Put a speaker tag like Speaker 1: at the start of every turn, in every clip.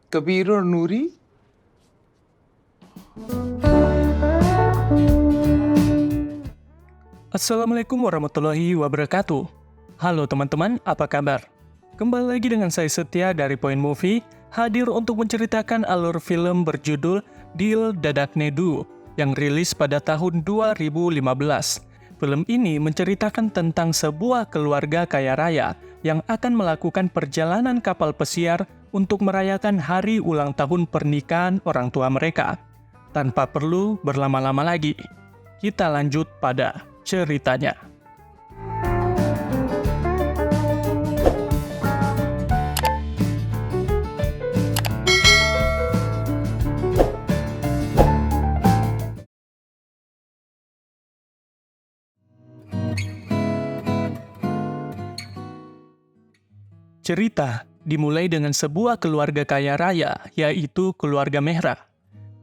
Speaker 1: कबीर और नूरी।
Speaker 2: Assalamualaikum warahmatullahi wabarakatuh. Halo teman-teman, apa kabar? Kembali lagi dengan saya Setia dari Point Movie, hadir untuk menceritakan alur film berjudul Dil Dadakne Du yang rilis pada tahun 2015. Film ini menceritakan tentang sebuah keluarga kaya raya yang akan melakukan perjalanan kapal pesiar untuk merayakan hari ulang tahun pernikahan orang tua mereka. Tanpa perlu berlama-lama lagi, kita lanjut pada ceritanya. Cerita dimulai dengan sebuah keluarga kaya raya, yaitu keluarga Mehra.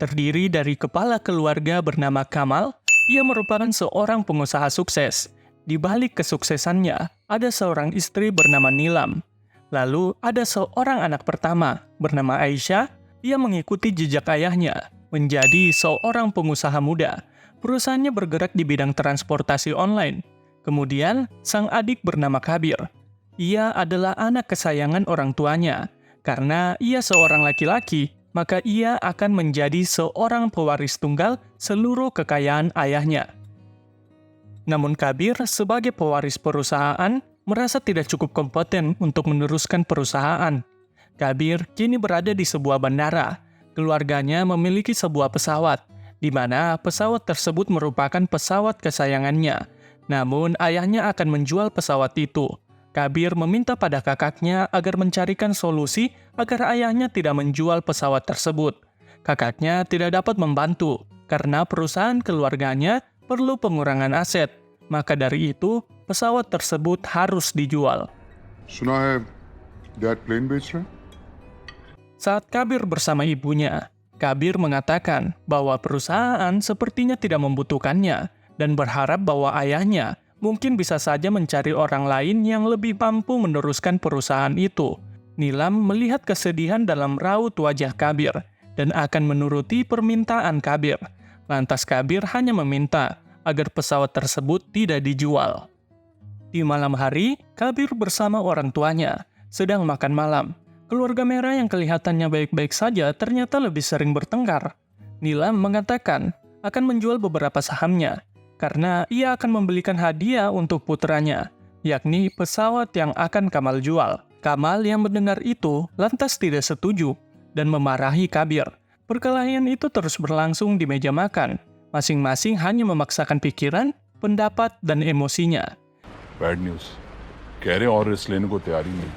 Speaker 2: Terdiri dari kepala keluarga bernama Kamal. Ia merupakan seorang pengusaha sukses. Di balik kesuksesannya, ada seorang istri bernama Nilam. Lalu ada seorang anak pertama bernama Aisyah. Ia mengikuti jejak ayahnya, menjadi seorang pengusaha muda. Perusahaannya bergerak di bidang transportasi online. Kemudian, sang adik bernama Kabir. Ia adalah anak kesayangan orang tuanya. Karena ia seorang laki-laki, maka ia akan menjadi seorang pewaris tunggal seluruh kekayaan ayahnya. Namun Kabir sebagai pewaris perusahaan merasa tidak cukup kompeten untuk meneruskan perusahaan. Kabir kini berada di sebuah bandara. Keluarganya memiliki sebuah pesawat, di mana pesawat tersebut merupakan pesawat kesayangannya. Namun ayahnya akan menjual pesawat itu. Kabir meminta pada kakaknya agar mencarikan solusi agar ayahnya tidak menjual pesawat tersebut. Kakaknya tidak dapat membantu karena perusahaan keluarganya perlu pengurangan aset. Maka dari itu, pesawat tersebut harus dijual.
Speaker 3: सुना है dad plane बेच रहे हैं?
Speaker 2: Saat Kabir bersama ibunya, Kabir mengatakan bahwa perusahaan sepertinya tidak membutuhkannya dan berharap bahwa ayahnya mungkin bisa saja mencari orang lain yang lebih mampu meneruskan perusahaan itu. Nilam melihat kesedihan dalam raut wajah Kabir dan akan menuruti permintaan Kabir. Lantas Kabir hanya meminta agar pesawat tersebut tidak dijual. Di malam hari, Kabir bersama orang tuanya sedang makan malam. Keluarga Mehra yang kelihatannya baik-baik saja ternyata lebih sering bertengkar. Nilam mengatakan akan menjual beberapa sahamnya, karena ia akan membelikan hadiah untuk putranya, yakni pesawat yang akan Kamal jual. Kamal yang mendengar itu lantas tidak setuju dan memarahi Kabir. Perkelahian itu terus berlangsung di meja makan. Masing-masing hanya memaksakan pikiran, pendapat, dan emosinya.
Speaker 3: Bad news कह रहे और इस लेने को तैयारी नहीं.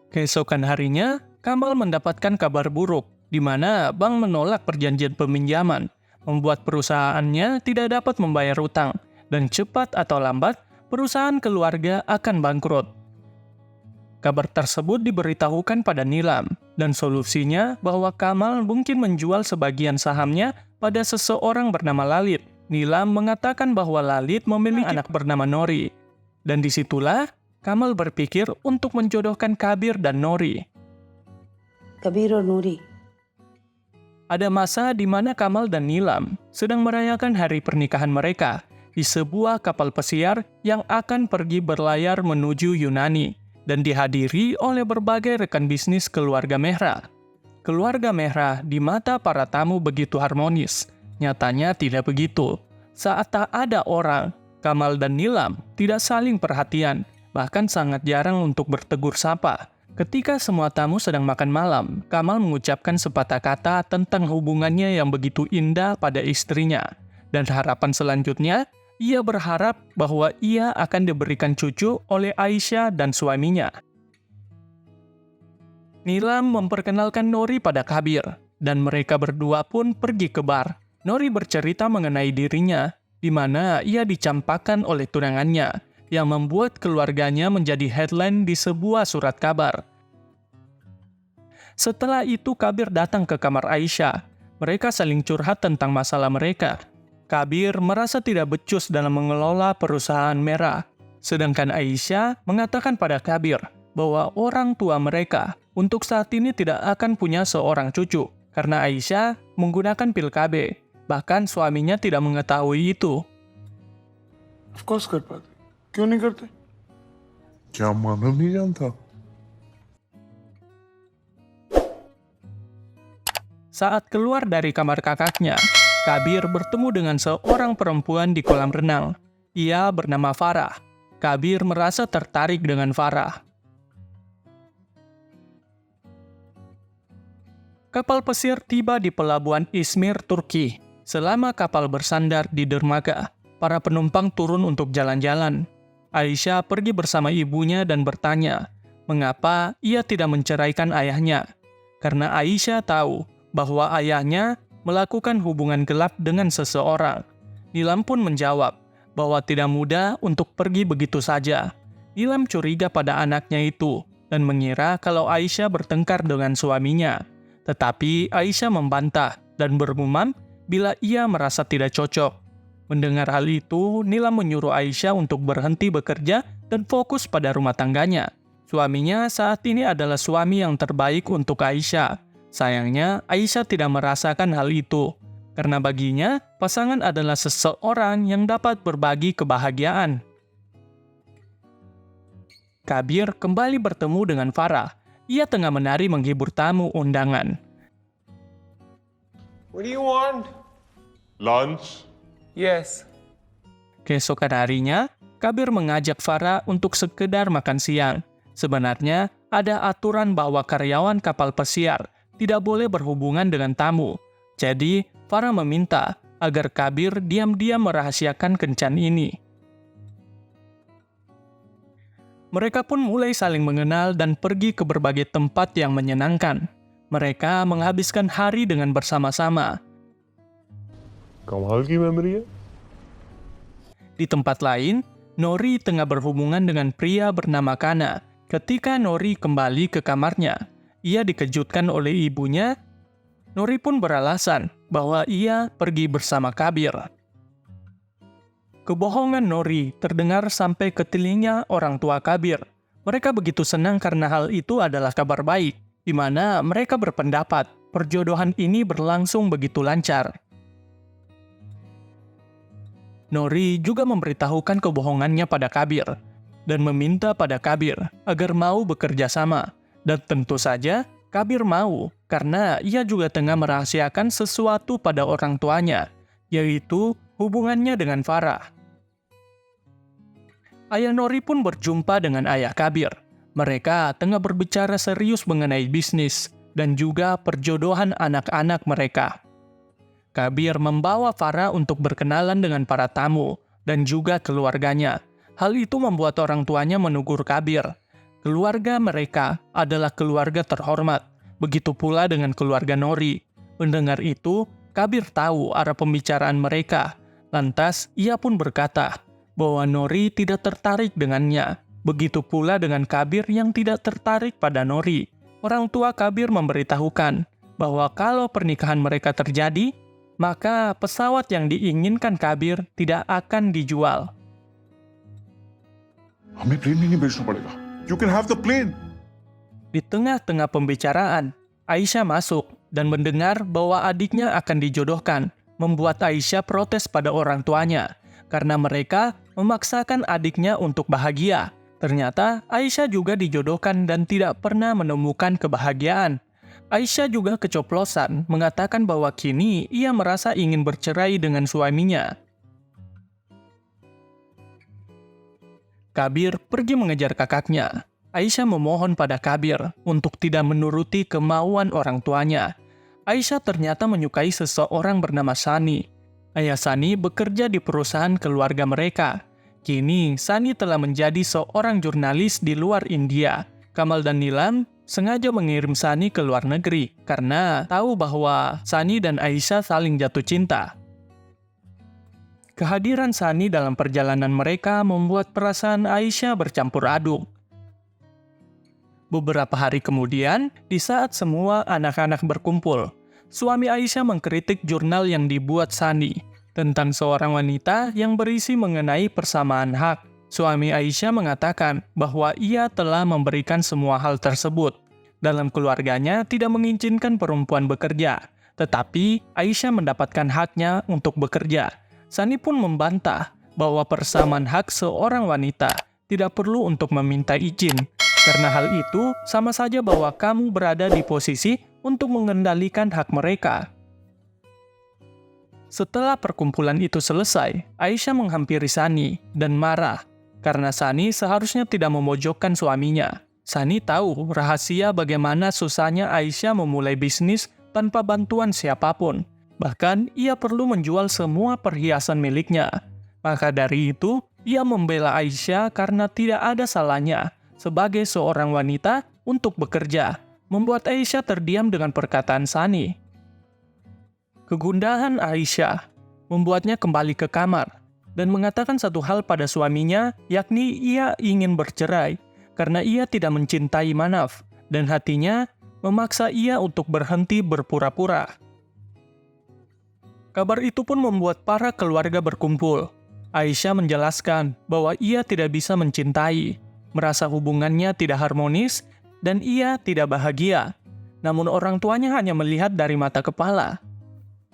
Speaker 2: Keesokan harinya, Kamal mendapatkan kabar buruk, di mana bank menolak perjanjian peminjaman, membuat perusahaannya tidak dapat membayar utang, dan cepat atau lambat, perusahaan keluarga akan bangkrut. Kabar tersebut diberitahukan pada Nilam, dan solusinya bahwa Kamal mungkin menjual sebagian sahamnya pada seseorang bernama Lalit. Nilam mengatakan bahwa Lalit memiliki anak bernama Nori, dan disitulah Kamal berpikir untuk menjodohkan Kabir dan Nori.
Speaker 4: Kabir और नूरी.
Speaker 2: Ada masa di mana Kamal dan Nilam sedang merayakan hari pernikahan mereka di sebuah kapal pesiar yang akan pergi berlayar menuju Yunani dan dihadiri oleh berbagai rekan bisnis keluarga Mehra. Keluarga Mehra di mata para tamu begitu harmonis. Nyatanya tidak begitu. Saat tak ada orang, Kamal dan Nilam tidak saling perhatian, bahkan sangat jarang untuk bertegur sapa. Ketika semua tamu sedang makan malam, Kamal mengucapkan sepatah kata tentang hubungannya yang begitu indah pada istrinya. Dan harapan selanjutnya, ia berharap bahwa ia akan diberikan cucu oleh Aisyah dan suaminya. Nilam memperkenalkan Nori pada Kabir, dan mereka berdua pun pergi ke bar. Nori bercerita mengenai dirinya, di mana ia dicampakkan oleh tunangannya, yang membuat keluarganya menjadi headline di sebuah surat kabar. Setelah itu Kabir datang ke kamar Aisyah. Mereka saling curhat tentang masalah mereka. Kabir merasa tidak becus dalam mengelola perusahaan Mehra. Sedangkan Aisyah mengatakan pada Kabir bahwa orang tua mereka untuk saat ini tidak akan punya seorang cucu, karena Aisyah menggunakan pil KB. Bahkan suaminya tidak mengetahui itu.
Speaker 1: Of course कर पाते, क्यों नहीं करते? क्या मानव नहीं जानता?
Speaker 2: Saat keluar dari kamar kakaknya, Kabir bertemu dengan seorang perempuan di kolam renang. Ia bernama Farah. Kabir merasa tertarik dengan Farah. Kapal pesir tiba di pelabuhan Izmir, Turki. Selama kapal bersandar di dermaga, para penumpang turun untuk jalan-jalan. Aisyah pergi bersama ibunya dan bertanya, mengapa ia tidak menceraikan ayahnya. Karena Aisyah tahu bahwa ayahnya melakukan hubungan gelap dengan seseorang. Nilam pun menjawab bahwa tidak mudah untuk pergi begitu saja. Nilam curiga pada anaknya itu dan mengira kalau Aisyah bertengkar dengan suaminya. Tetapi Aisyah membantah dan bergumam bila ia merasa tidak cocok. Mendengar hal itu, Nilam menyuruh Aisyah untuk berhenti bekerja dan fokus pada rumah tangganya. Suaminya saat ini adalah suami yang terbaik untuk Aisyah. Sayangnya, Aisyah tidak merasakan hal itu, karena baginya, pasangan adalah seseorang yang dapat berbagi kebahagiaan. Kabir kembali bertemu dengan Farah. Ia tengah menari menghibur tamu undangan.
Speaker 5: What do you want?
Speaker 1: Lunch?
Speaker 5: Yes.
Speaker 2: Keesokan harinya, Kabir mengajak Farah untuk sekedar makan siang. Sebenarnya, ada aturan bahwa karyawan kapal pesiar tidak boleh berhubungan dengan tamu. Jadi, Farah meminta agar Kabir diam-diam merahasiakan kencan ini. Mereka pun mulai saling mengenal dan pergi ke berbagai tempat yang menyenangkan. Mereka menghabiskan hari dengan bersama-sama.
Speaker 1: कमाल की मेमोरी है।
Speaker 2: Di tempat lain, Nori tengah berhubungan dengan pria bernama Kana. Ketika Nori kembali ke kamarnya, ia dikejutkan oleh ibunya. Nori pun beralasan bahwa ia pergi bersama Kabir. Kebohongan Nori terdengar sampai ke telinga orang tua Kabir. Mereka begitu senang karena hal itu adalah kabar baik, di mana mereka berpendapat perjodohan ini berlangsung begitu lancar. Nori juga memberitahukan kebohongannya pada Kabir dan meminta pada Kabir agar mau bekerja sama. Dan tentu saja Kabir mau karena ia juga tengah merahasiakan sesuatu pada orang tuanya, yaitu hubungannya dengan Farah. Ayah Nori pun berjumpa dengan ayah Kabir. Mereka tengah berbicara serius mengenai bisnis dan juga perjodohan anak-anak mereka. Kabir membawa Farah untuk berkenalan dengan para tamu dan juga keluarganya. Hal itu membuat orang tuanya menegur Kabir. Keluarga mereka adalah keluarga terhormat, begitu pula dengan keluarga Nori. Mendengar itu, Kabir tahu arah pembicaraan mereka. Lantas, ia pun berkata bahwa Nori tidak tertarik dengannya. Begitu pula dengan Kabir yang tidak tertarik pada Nori. Orang tua Kabir memberitahukan bahwa kalau pernikahan mereka terjadi, maka pesawat yang diinginkan Kabir tidak akan dijual.
Speaker 3: हमें प्लेन भी नहीं बेचना पड़ेगा.
Speaker 1: You can have the plane.
Speaker 2: Di tengah-tengah pembicaraan, Aisyah masuk dan mendengar bahwa adiknya akan dijodohkan, membuat Aisyah protes pada orang tuanya karena mereka memaksakan adiknya untuk bahagia. Ternyata Aisyah juga dijodohkan dan tidak pernah menemukan kebahagiaan. Aisyah juga kecoplosan mengatakan bahwa kini ia merasa ingin bercerai dengan suaminya. Kabir pergi mengejar kakaknya. Aisyah memohon pada Kabir untuk tidak menuruti kemauan orang tuanya. Aisyah ternyata menyukai seseorang bernama Sani. Ayah Sani bekerja di perusahaan keluarga mereka. Kini, Sani telah menjadi seorang jurnalis di luar India. Kamal dan Nilam sengaja mengirim Sani ke luar negeri karena tahu bahwa Sani dan Aisyah saling jatuh cinta. Kehadiran Sani dalam perjalanan mereka membuat perasaan Aisyah bercampur aduk. Beberapa hari kemudian, di saat semua anak-anak berkumpul, suami Aisyah mengkritik jurnal yang dibuat Sani tentang seorang wanita yang berisi mengenai persamaan hak. Suami Aisyah mengatakan bahwa ia telah memberikan semua hal tersebut. Dalam keluarganya tidak mengizinkan perempuan bekerja, tetapi Aisyah mendapatkan haknya untuk bekerja. Sani pun membantah bahwa persamaan hak seorang wanita tidak perlu untuk meminta izin. Karena hal itu sama saja bahwa kamu berada di posisi untuk mengendalikan hak mereka. Setelah perkumpulan itu selesai, Aisyah menghampiri Sani dan marah karena Sani seharusnya tidak memojokkan suaminya. Sani tahu rahasia bagaimana susahnya Aisyah memulai bisnis tanpa bantuan siapapun. Bahkan ia perlu menjual semua perhiasan miliknya. Maka dari itu, ia membela Aisyah karena tidak ada salahnya sebagai seorang wanita untuk bekerja, membuat Aisyah terdiam dengan perkataan Sani. Kegundahan Aisyah membuatnya kembali ke kamar dan mengatakan satu hal pada suaminya, yakni ia ingin bercerai karena ia tidak mencintai Manaf dan hatinya memaksa ia untuk berhenti berpura-pura. Kabar itu pun membuat para keluarga berkumpul. Aisyah menjelaskan bahwa ia tidak bisa mencintai, merasa hubungannya tidak harmonis, dan ia tidak bahagia. Namun orang tuanya hanya melihat dari mata kepala.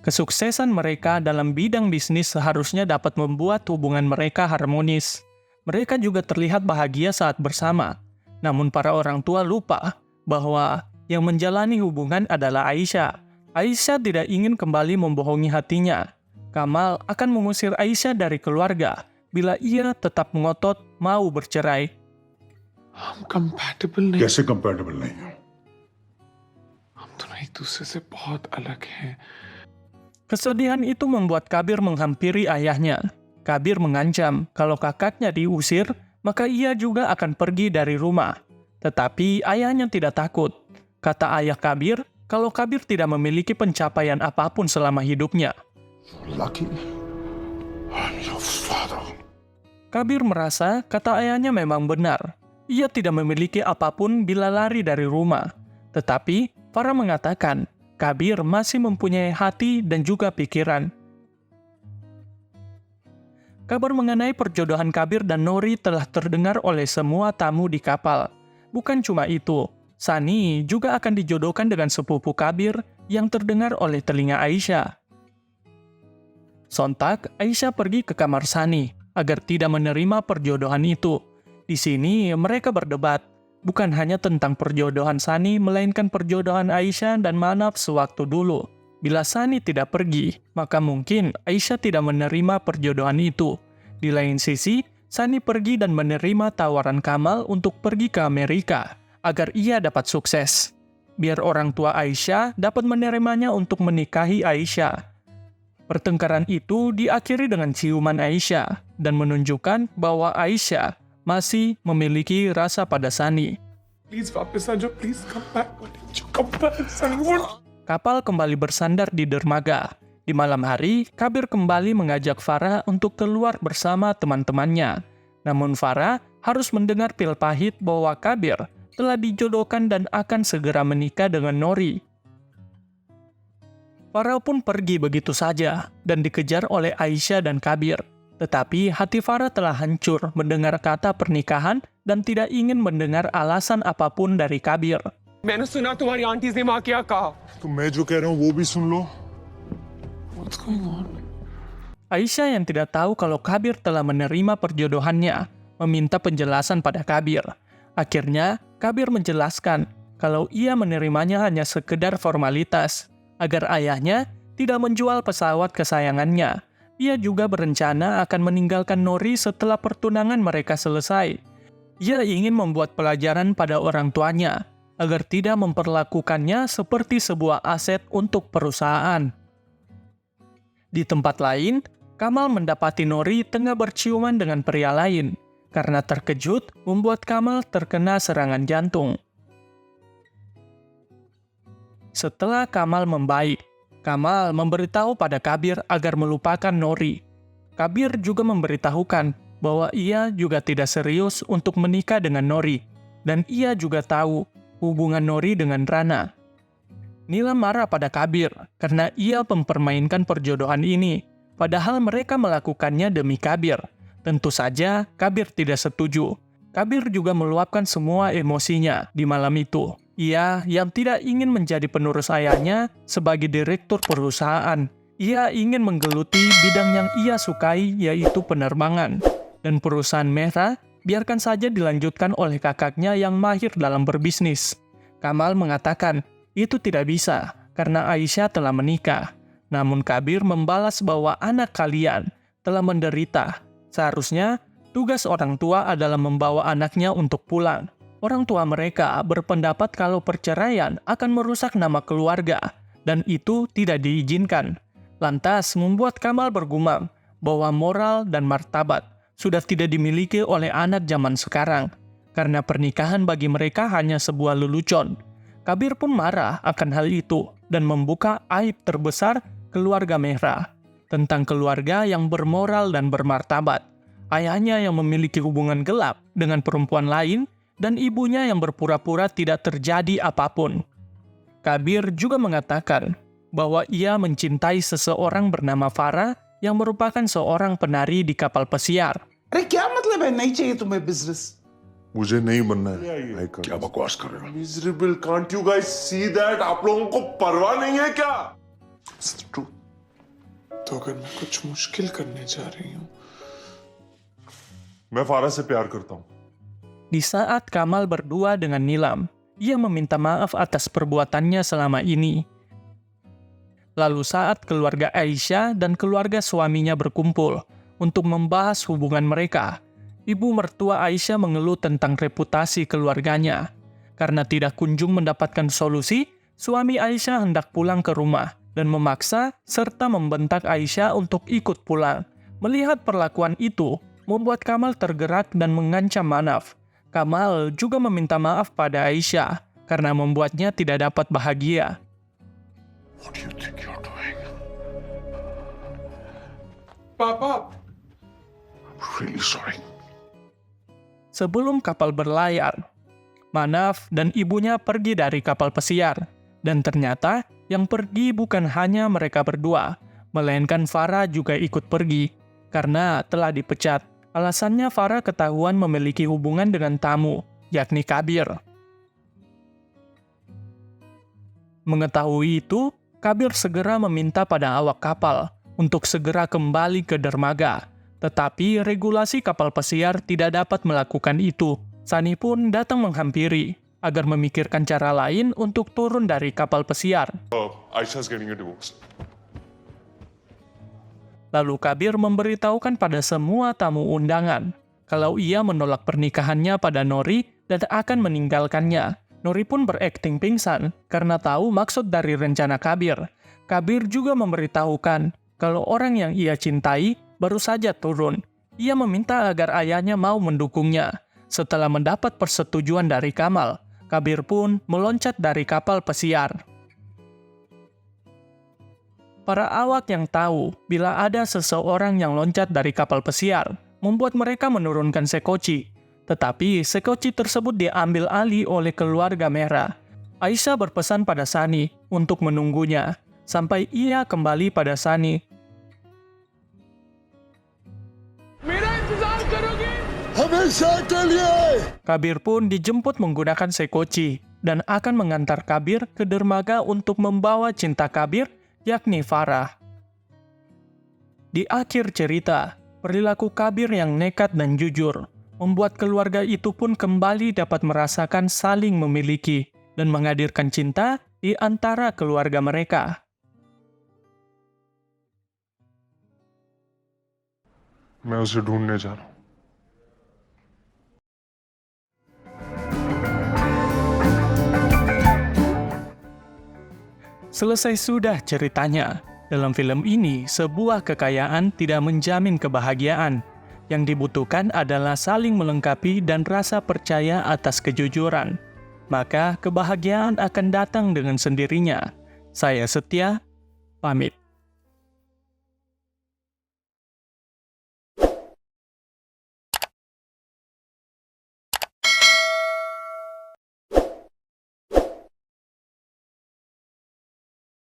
Speaker 2: Kesuksesan mereka dalam bidang bisnis seharusnya dapat membuat hubungan mereka harmonis. Mereka juga terlihat bahagia saat bersama. Namun para orang tua lupa bahwa yang menjalani hubungan adalah Aisyah. Aisyah tidak ingin kembali membohongi hatinya. Kamal akan mengusir Aisyah dari keluarga bila ia tetap mengotot mau bercerai.
Speaker 1: हम compatible नहीं
Speaker 3: कैसे कंपैटिबल नहीं है?
Speaker 1: हम दोनों एक दूसरे से बहुत अलग हैं.
Speaker 2: Kesedihan itu membuat Kabir menghampiri ayahnya. Kabir mengancam kalau kakaknya diusir, maka ia juga akan pergi dari rumah. Tetapi ayahnya tidak takut. Kata ayah Kabir, kalau Kabir tidak memiliki pencapaian apapun selama hidupnya.
Speaker 3: Lucky, I'm your father.
Speaker 2: Kabir merasa kata ayahnya memang benar. Ia tidak memiliki apapun bila lari dari rumah. Tetapi Farah mengatakan, Kabir masih mempunyai hati dan juga pikiran. Kabar mengenai perjodohan Kabir dan Nori telah terdengar oleh semua tamu di kapal. Bukan cuma itu, Sani juga akan dijodohkan dengan sepupu Kabir yang terdengar oleh telinga Aisyah. Sontak, Aisyah pergi ke kamar Sani agar tidak menerima perjodohan itu. Di sini mereka berdebat. Bukan hanya tentang perjodohan Sani, melainkan perjodohan Aisyah dan Manaf sewaktu dulu. Bila Sani tidak pergi, maka mungkin Aisyah tidak menerima perjodohan itu. Di lain sisi, Sani pergi dan menerima tawaran Kamal untuk pergi ke Amerika, agar ia dapat sukses. Biar orang tua Aisyah dapat menerimanya untuk menikahi Aisyah. Pertengkaran itu diakhiri dengan ciuman Aisyah, dan menunjukkan bahwa Aisyah masih memiliki rasa pada Sani.
Speaker 1: Please वापस आ जाओ, please come back. Why didn't you come back? Sani, what?
Speaker 2: Kapal kembali bersandar di dermaga. Di malam hari, Kabir kembali mengajak Farah untuk keluar bersama teman-temannya. Namun Farah harus mendengar pil pahit bahwa Kabir telah dijodohkan dan akan segera menikah dengan Nori. Farah pun pergi begitu saja dan dikejar oleh Aisyah dan Kabir. Tetapi hati Farah telah hancur mendengar kata pernikahan dan tidak ingin mendengar alasan apapun dari Kabir.
Speaker 5: मैंने सुना तुम्हारी आंटी ने माँ क्या कहा
Speaker 3: तो मैं जो कह रहा हूँ वो भी सुन लो.
Speaker 1: What's going on?
Speaker 2: Aisyah yang tidak tahu kalau Kabir telah menerima perjodohannya, meminta penjelasan pada Kabir. Akhirnya, Kabir menjelaskan kalau ia menerimanya hanya sekedar formalitas, agar ayahnya tidak menjual pesawat kesayangannya. Ia juga berencana akan meninggalkan Nori setelah pertunangan mereka selesai. Ia ingin membuat pelajaran pada orang tuanya, agar tidak memperlakukannya seperti sebuah aset untuk perusahaan. Di tempat lain, Kamal mendapati Nori tengah berciuman dengan pria lain. Karena terkejut, membuat Kamal terkena serangan jantung. Setelah Kamal membaik, Kamal memberitahu pada Kabir agar melupakan Nori. Kabir juga memberitahukan bahwa ia juga tidak serius untuk menikah dengan Nori, dan ia juga tahu hubungan Nori dengan Rana. Nila marah pada Kabir karena ia mempermainkan perjodohan ini, padahal mereka melakukannya demi Kabir. Tentu saja Kabir tidak setuju. Kabir juga meluapkan semua emosinya di malam itu. Ia yang tidak ingin menjadi penerus ayahnya sebagai direktur perusahaan. Ia ingin menggeluti bidang yang ia sukai, yaitu penerbangan. Dan perusahaan Mehra biarkan saja dilanjutkan oleh kakaknya yang mahir dalam berbisnis. Kamal mengatakan, itu tidak bisa karena Aisyah telah menikah. Namun Kabir membalas bahwa anak kalian telah menderita. Seharusnya tugas orang tua adalah membawa anaknya untuk pulang. Orang tua mereka berpendapat kalau perceraian akan merusak nama keluarga, dan itu tidak diizinkan. Lantas membuat Kamal bergumam bahwa moral dan martabat sudah tidak dimiliki oleh anak zaman sekarang, karena pernikahan bagi mereka hanya sebuah lelucon. Kabir pun marah akan hal itu dan membuka aib terbesar keluarga Mehra, tentang keluarga yang bermoral dan bermartabat. Ayahnya yang memiliki hubungan gelap dengan perempuan lain, dan ibunya yang berpura-pura tidak terjadi apapun. Kabir juga mengatakan bahwa ia mencintai seseorang bernama Farah yang merupakan seorang penari di kapal pesiar.
Speaker 6: अरे क्या मतलब है नहीं चाहिए तुम्हें बिजनेस
Speaker 1: मुझे नहीं बनना है लाइक
Speaker 3: क्या बकवास कर रहे हो?
Speaker 1: Miserable can't you guys see that आप लोगों को परवाह नहीं है क्या तो अगर मैं कुछ मुश्किल करने जा रही हूँ मैं फारा से प्यार करता हूँ
Speaker 2: Di saat Kamal berdua dengan Nilam, ia meminta maaf atas perbuatannya selama ini. Lalu saat keluarga Aisyah dan keluarga suaminya berkumpul untuk membahas hubungan mereka, ibu mertua Aisyah mengeluh tentang reputasi keluarganya. Karena tidak kunjung mendapatkan solusi, suami Aisyah hendak pulang ke rumah dan memaksa serta membentak Aisyah untuk ikut pulang. Melihat perlakuan itu, membuat Kamal tergerak dan mengancam Manaf. Kamal juga meminta maaf pada Aisyah karena membuatnya tidak dapat bahagia.
Speaker 3: What do you think you're doing?
Speaker 5: पापा
Speaker 3: I'm really sorry.
Speaker 2: Sebelum kapal berlayar, Manaf dan ibunya pergi dari kapal pesiar. Dan ternyata yang pergi bukan hanya mereka berdua, melainkan Farah juga ikut pergi karena telah dipecat. Alasannya Farah ketahuan memiliki hubungan dengan tamu, yakni Kabir. Mengetahui itu, Kabir segera meminta pada awak kapal untuk segera kembali ke dermaga. Tetapi regulasi kapal pesiar tidak dapat melakukan itu. Sani pun datang menghampiri agar memikirkan cara lain untuk turun dari kapal pesiar.
Speaker 1: Aisha's getting a divorce.
Speaker 2: Lalu Kabir memberitahukan pada semua tamu undangan kalau ia menolak pernikahannya pada Nori dan akan meninggalkannya. Nori pun berakting pingsan karena tahu maksud dari rencana Kabir. Kabir juga memberitahukan kalau orang yang ia cintai baru saja turun. Ia meminta agar ayahnya mau mendukungnya. Setelah mendapat persetujuan dari Kamal, Kabir pun meloncat dari kapal pesiar. Para awak yang tahu bila ada seseorang yang loncat dari kapal pesiar, membuat mereka menurunkan sekoci. Tetapi sekoci tersebut diambil alih oleh keluarga Mehra. Aisyah berpesan pada Sani untuk menunggunya, sampai ia kembali pada Sani.
Speaker 5: मेरा इंतजार करोगे?
Speaker 2: Kabir pun dijemput menggunakan sekoci dan akan mengantar Kabir ke dermaga untuk membawa cinta Kabir, yakni Farah. Di akhir cerita, perilaku Kabir yang nekat dan jujur membuat keluarga itu pun kembali dapat merasakan saling memiliki dan menghadirkan cinta di antara keluarga mereka.
Speaker 1: मैं उसे ढूंढने जा रहा हूँ
Speaker 2: Selesai sudah ceritanya. Dalam film ini, sebuah kekayaan tidak menjamin kebahagiaan. Yang dibutuhkan adalah saling melengkapi dan rasa percaya atas kejujuran. Maka kebahagiaan akan datang dengan sendirinya. Saya Setia, pamit.